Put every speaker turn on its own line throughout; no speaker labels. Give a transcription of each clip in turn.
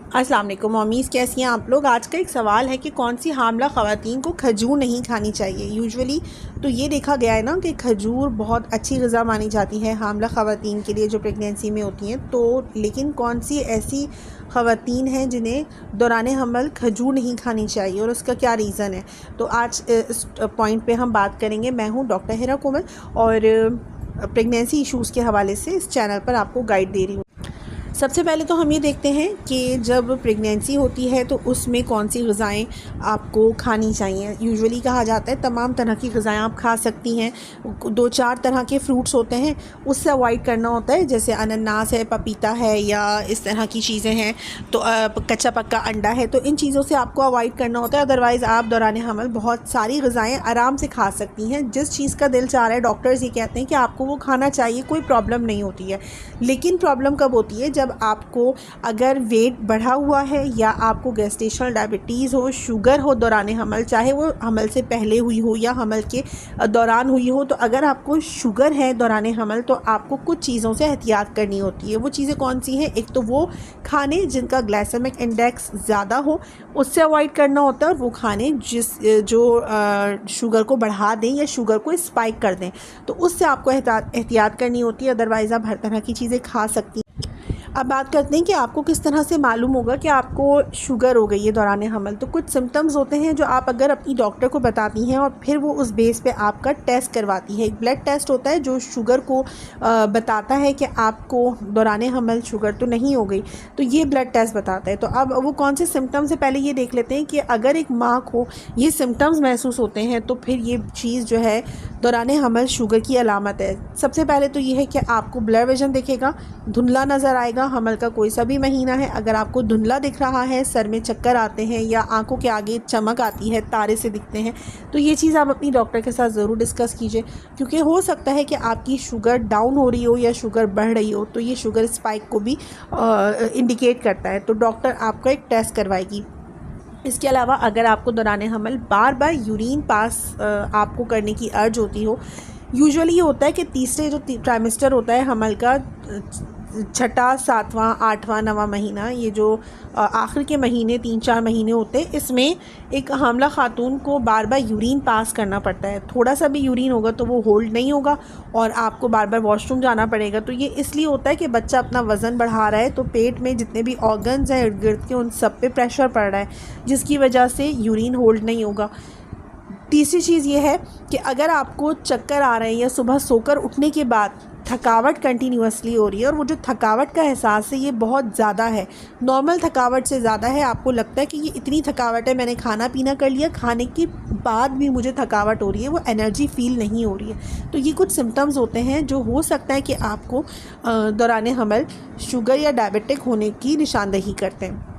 अस्सलाम वालेकुम मम्मीज़, कैसी हैं आप लोग। आज का एक सवाल है कि कौन सी हामला ख़वातीन को खजूर नहीं खानी चाहिए। यूजुअली तो ये देखा गया है ना कि खजूर बहुत अच्छी ग़िज़ा मानी जाती है हामला ख़वातीन के लिए जो प्रेगनेंसी में होती हैं। तो लेकिन कौन सी ऐसी ख़वातीन हैं जिन्हें दौरान हमल खजूर नहीं खानी चाहिए और उसका क्या रीज़न है। तो आज इस पॉइंट पे हम बात करेंगे। मैं हूँ डॉक्टर हिरा कोमल और प्रेगनेंसी इशूज़ के हवाले से इस चैनल पर आपको गाइड दे रही हूँ। सबसे पहले तो हम ये देखते हैं कि जब प्रेगनेंसी होती है तो उसमें कौन सी ग़िज़ाएँ आपको खानी चाहिए। यूजुअली कहा जाता है तमाम तरह की ग़िज़ाएँ आप खा सकती हैं। 2-4 तरह के फ्रूट्स होते हैं, उससे अवॉइड करना होता है, जैसे अनानास है, पपीता है या इस तरह की चीज़ें हैं। तो कच्चा पक्का अंडा है, तो इन चीज़ों से आपको अवॉइड करना होता है। अदरवाइज़ आप दौरान हमल बहुत सारी ग़िज़ाएँ आराम से खा सकती हैं। जिस चीज़ का दिल चाह रहा है डॉक्टर्स ये कहते हैं कि आपको वो खाना चाहिए, कोई प्रॉब्लम नहीं होती है। लेकिन प्रॉब्लम कब होती है, जब आपको अगर वेट बढ़ा हुआ है या आपको गेस्टेशनल डायबिटीज़ हो, शुगर हो दौरान हमल, चाहे वो हमल से पहले हुई हो या हमल के दौरान हुई हो। तो अगर आपको शुगर है दौरान हमल तो आपको कुछ चीज़ों से एहतियात करनी होती है। वो चीज़ें कौन सी हैं? एक तो वो खाने जिनका ग्लाइसेमिक इंडेक्स ज़्यादा हो, उससे अवॉइड करना होता है, और वो खाने जो शुगर को बढ़ा दें या शुगर को स्पाइक कर दें, तो उससे आपको एहतियात करनी होती है। अदरवाइज़ आप हर तरह की चीज़ें खा सकती हैं। अब बात करते हैं कि आपको किस तरह से मालूम होगा कि आपको शुगर हो गई है दौरान हमल। तो कुछ सिम्टम्स होते हैं जो आप अगर अपनी डॉक्टर को बताती हैं और फिर वो उस बेस पे आपका टेस्ट करवाती है। एक ब्लड टेस्ट होता है जो शुगर को बताता है कि आपको दौरान हमल शुगर तो नहीं हो गई, तो ये ब्लड टेस्ट बताता है। तो अब वो कौन से सिम्टम्स है पहले ये देख लेते हैं कि अगर एक माँ को ये सिम्टम्स महसूस होते हैं तो फिर ये चीज़ जो है दौरान हमल शुगर की अलामत है। सबसे पहले तो ये है कि आपको ब्लड विजन दिखेगा, धुंधला नज़र आएगा। हमल का कोई सा भी महीना है, अगर आपको धुंधला दिख रहा है, सर में चक्कर आते हैं या आंखों के आगे चमक आती है, तारे से दिखते हैं, तो ये चीज़ आप अपनी डॉक्टर के साथ ज़रूर डिस्कस कीजिए, क्योंकि हो सकता है कि आपकी शुगर डाउन हो रही हो या शुगर बढ़ रही हो, तो ये शुगर स्पाइक को भी इंडिकेट करता है। तो डॉक्टर आपका एक टेस्ट करवाएगी। इसके अलावा अगर आपको दौरान हमल बार बार यूरिन पास आपको करने की अर्ज होती हो, यूजुअली ये होता है कि तीसरे जो ट्राइमेस्टर होता है हमल का, छठा, 7वां, 8वां, 9वां महीना, ये जो आखिर के महीने 3-4 महीने होते हैं, इसमें एक हामला खातून को बार बार यूरिन पास करना पड़ता है। थोड़ा सा भी यूरिन होगा तो वो होल्ड नहीं होगा और आपको बार बार वॉशरूम जाना पड़ेगा। तो ये इसलिए होता है कि बच्चा अपना वज़न बढ़ा रहा है, तो पेट में जितने भी ऑर्गन्स हैं इर्द गिर्द के उन सब पे प्रेशर पड़ रहा है, जिसकी वजह से यूरिन होल्ड नहीं होगा। तीसरी चीज़ ये है कि अगर आपको चक्कर आ रहे हैं या सुबह सोकर उठने के बाद थकावट कंटिन्यूसली हो रही है, और वो जो थकावट का एहसास है ये बहुत ज़्यादा है, नॉर्मल थकावट से ज़्यादा है, आपको लगता है कि ये इतनी थकावट है, मैंने खाना पीना कर लिया, खाने के बाद भी मुझे थकावट हो रही है, वो एनर्जी फील नहीं हो रही है। तो ये कुछ सिम्टम्स होते हैं जो हो सकता है कि आपको दौरान हमल शुगर या डायबिटिक होने की निशानदही करते हैं।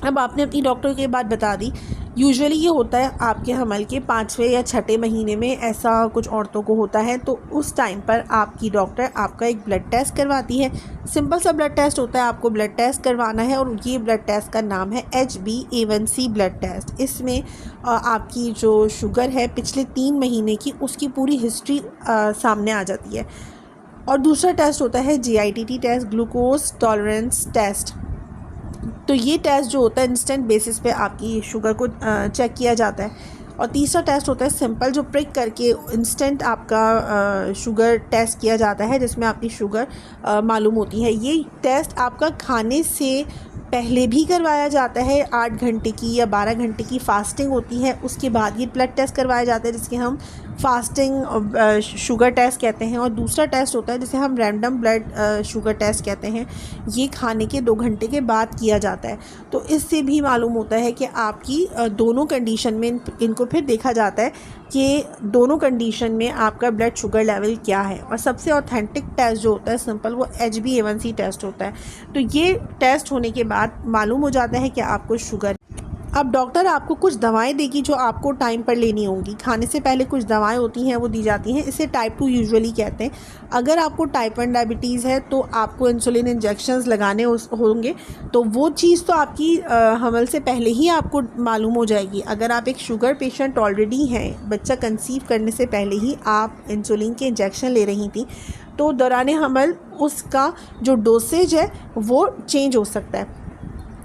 अब आपने अपनी डॉक्टर की बात बता दी। यूजुअली ये होता है आपके हमल के 5वें या 6ठे महीने में, ऐसा कुछ औरतों को होता है। तो उस टाइम पर आपकी डॉक्टर आपका एक ब्लड टेस्ट करवाती है। सिंपल सा ब्लड टेस्ट होता है, आपको ब्लड टेस्ट करवाना है, और ये ब्लड टेस्ट का नाम है HbA1c ब्लड टेस्ट। इसमें आपकी जो शुगर है पिछले 3 महीने की, उसकी पूरी हिस्ट्री सामने आ जाती है। और दूसरा टेस्ट होता है GITT test, glucose tolerance test. तो ये टेस्ट जो होता है इंस्टेंट बेसिस पे आपकी शुगर को चेक किया जाता है। और तीसरा टेस्ट होता है सिंपल, जो प्रिक करके इंस्टेंट आपका शुगर टेस्ट किया जाता है, जिसमें आपकी शुगर मालूम होती है। ये टेस्ट आपका खाने से पहले भी करवाया जाता है, 8 घंटे की या 12 घंटे की फास्टिंग होती है, उसके बाद ये ब्लड टेस्ट करवाया जाता है, जिसके हम फास्टिंग शुगर टेस्ट कहते हैं। और दूसरा टेस्ट होता है जिसे हम रैंडम ब्लड शुगर टेस्ट कहते हैं, ये खाने के 2 घंटे के बाद किया जाता है। तो इससे भी मालूम होता है कि आपकी दोनों कंडीशन में इनको फिर देखा जाता है कि दोनों कंडीशन में आपका ब्लड शुगर लेवल क्या है। और सबसे ऑथेंटिक टेस्ट जो होता है सिंपल, वो HbA1c टेस्ट होता है। तो ये टेस्ट होने के बाद मालूम हो जाता है कि आपको शुगर। अब डॉक्टर आपको कुछ दवाएं देगी जो आपको टाइम पर लेनी होंगी। खाने से पहले कुछ दवाएं होती हैं वो दी जाती हैं, इसे टाइप 2 यूजुअली कहते हैं। अगर आपको टाइप 1 डायबिटीज़ है तो आपको इंसुलिन इंजेक्शंस लगाने होंगे, तो वो चीज़ तो आपकी हमल से पहले ही आपको मालूम हो जाएगी। अगर आप एक शुगर पेशेंट ऑलरेडी हैं, बच्चा कंसीव करने से पहले ही आप इंसुलिन के इंजेक्शन ले रही थी, तो दौरान हमल उसका जो डोसेज है वो चेंज हो सकता है।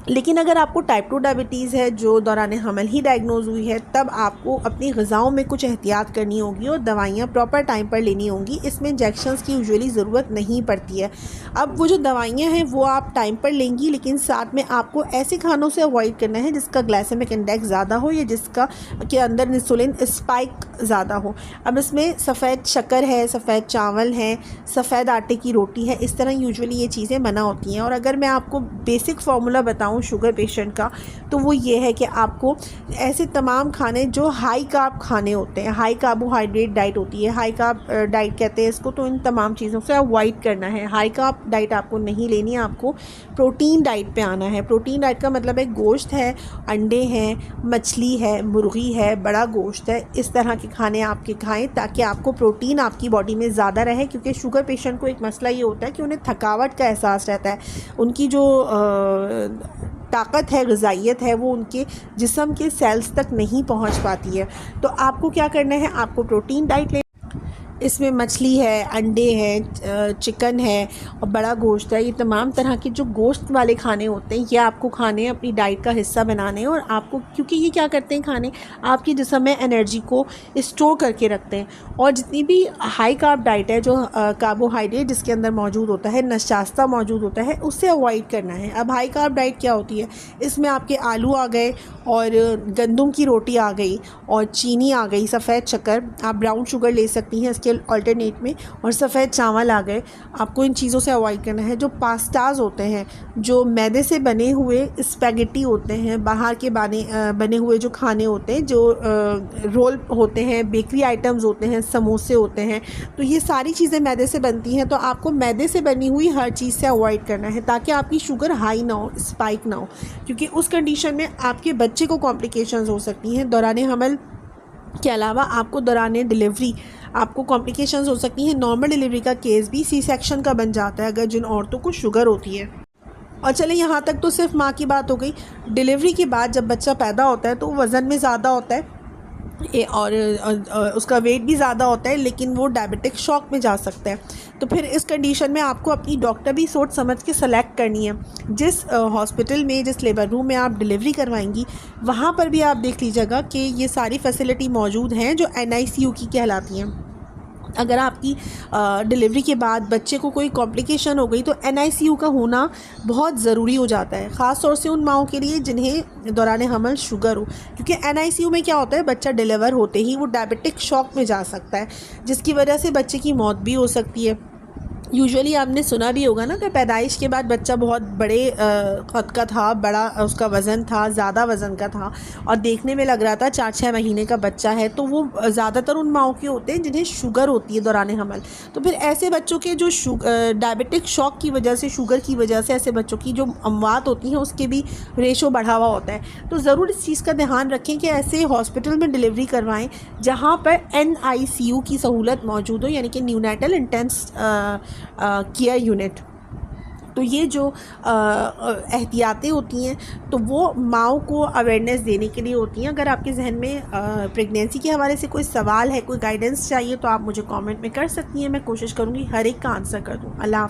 लेकिन अगर आपको टाइप 2 डायबिटीज़ है जो दौरान हमल ही डायग्नोज हुई है, तब आपको अपनी ग़िज़ाओं में कुछ एहतियात करनी होगी और दवाइयाँ प्रॉपर टाइम पर लेनी होंगी। इसमें इंजेक्शंस की यूजुअली ज़रूरत नहीं पड़ती है। अब वो जो दवाइयाँ हैं वो आप टाइम पर लेंगी, लेकिन साथ में आपको ऐसे खानों से अवॉइड करना है जिसका ग्लाइसेमिक इंडेक्स ज़्यादा हो या जिसका के अंदर इंसुलिन स्पाइक ज़्यादा हो। अब इसमें सफ़ेद शक्कर है, सफ़ेद चावल है, सफ़ेद आटे की रोटी है, इस तरह यूजुअली ये चीज़ें मना होती हैं। और अगर मैं आपको बेसिक फार्मूला बताऊँ शुगर पेशेंट का, तो वो ये है कि आपको ऐसे तमाम खाने जो हाई कार्ब खाने होते हैं, हाई कार्बोहाइड्रेट डाइट होती है, हाई कार्ब डाइट कहते हैं इसको, तो इन तमाम चीज़ों से अवॉइड करना है। हाई कार्ब डाइट आपको नहीं लेनी है, आपको प्रोटीन डाइट पे आना है। प्रोटीन डाइट का मतलब है गोश्त है, अंडे हैं, मछली है, मुर्गी है, बड़ा गोश्त है, इस तरह के खाने आपके खाएं ताकि आपको प्रोटीन आपकी बॉडी में ज़्यादा रहे। क्योंकि शुगर पेशेंट को एक मसला ये होता है कि उन्हें थकावट का एहसास रहता है, उनकी जो ताकत है, ग़िज़ाइयत है, वो उनके जिस्म के सेल्स तक नहीं पहुंच पाती है। तो आपको क्या करना है, आपको प्रोटीन डाइट ले, इसमें मछली है, अंडे हैं, चिकन है और बड़ा गोश्त है, ये तमाम तरह के जो गोश्त वाले खाने होते हैं ये आपको खाने अपनी डाइट का हिस्सा बनाने हैं। और आपको, क्योंकि ये क्या करते हैं खाने, आपके जिस्म में एनर्जी को स्टोर करके रखते हैं। और जितनी भी हाई कार्ब डाइट है, जो कार्बोहाइड्रेट जिसके अंदर मौजूद होता है, नशास्ता मौजूद होता है, उससे अवॉइड करना है। अब हाई कार्ब डाइट क्या होती है, इसमें आपके आलू आ गए और गंदम की रोटी आ गई और चीनी आ गई, सफ़ेद शक्कर, आप ब्राउन शुगर ले सकती हैं अल्टरनेट में, और सफ़ेद चावल आ गए। आपको इन चीज़ों से अवॉइड करना है। जो पास्ताज होते हैं, जो मैदे से बने हुए स्पैगेटी होते हैं, बाहर के बने हुए जो खाने होते हैं, जो रोल होते हैं, बेकरी आइटम्स होते हैं, समोसे होते हैं, तो ये सारी चीज़ें मैदे से बनती हैं। तो आपको मैदे से बनी हुई हर चीज़ से अवॉइड करना है ताकि आपकी शुगर हाई ना हो, स्पाइक ना हो, क्योंकि उस कंडीशन में आपके बच्चे को कॉम्प्लिकेशंस हो सकती हैं। दौरान हमल के अलावा आपको दौरान डिलीवरी आपको कॉम्प्लिकेशंस हो सकती हैं। नॉर्मल डिलीवरी का केस भी सी सेक्शन का बन जाता है अगर जिन औरतों को शुगर होती है। और चले यहाँ तक तो सिर्फ माँ की बात हो गई। डिलीवरी के बाद जब बच्चा पैदा होता है तो वज़न में ज़्यादा होता है और उसका वेट भी ज़्यादा होता है, लेकिन वो डायबिटिक शॉक में जा सकता है। तो फिर इस कंडीशन में आपको अपनी डॉक्टर भी सोच समझ के सेलेक्ट करनी है। जिस हॉस्पिटल में, जिस लेबर रूम में आप डिलीवरी करवाएंगी, वहाँ पर भी आप देख लीजिएगा कि ये सारी फैसिलिटी मौजूद हैं जो NICU की कहलाती हैं। अगर आपकी डिलीवरी के बाद बच्चे को कोई कॉम्प्लिकेशन हो गई तो NICU का होना बहुत ज़रूरी हो जाता है, ख़ास तौर से उन माओं के लिए जिन्हें दौरान हमल शुगर हो। क्योंकि NICU में क्या होता है, बच्चा डिलीवर होते ही वो डायबिटिक शॉक में जा सकता है, जिसकी वजह से बच्चे की मौत भी हो सकती है। यूजुअली आपने सुना भी होगा ना कि पैदाइश के बाद बच्चा बहुत बड़े कद का था, बड़ा उसका वज़न था, ज़्यादा वज़न का था और देखने में लग रहा था 4-6 महीने का बच्चा है। तो वो ज़्यादातर उन माओं के होते हैं जिन्हें शुगर होती है दौरान हमल। तो फिर ऐसे बच्चों के जो डायबिटिक शॉक की वजह से, शुगर की वजह से ऐसे बच्चों की जो अमवात होती हैं उसके भी रेशो बढ़ा हुआ होता है। तो ज़रूर इस चीज़ का ध्यान रखें कि ऐसे हॉस्पिटल में डिलीवरी करवाएँ जहाँ पर NICU की सहूलत मौजूद हो, यानी कि न्यूनेटल इंटेंस केयर यूनिट। तो ये जो एहतियातें होती हैं तो वो माओं को अवेयरनेस देने के लिए होती हैं। अगर आपके जहन में प्रेगनेंसी के हवाले से कोई सवाल है, कोई गाइडेंस चाहिए, तो आप मुझे कमेंट में कर सकती हैं। मैं कोशिश करूँगी हर एक का आंसर कर दूँ। अल्लाह।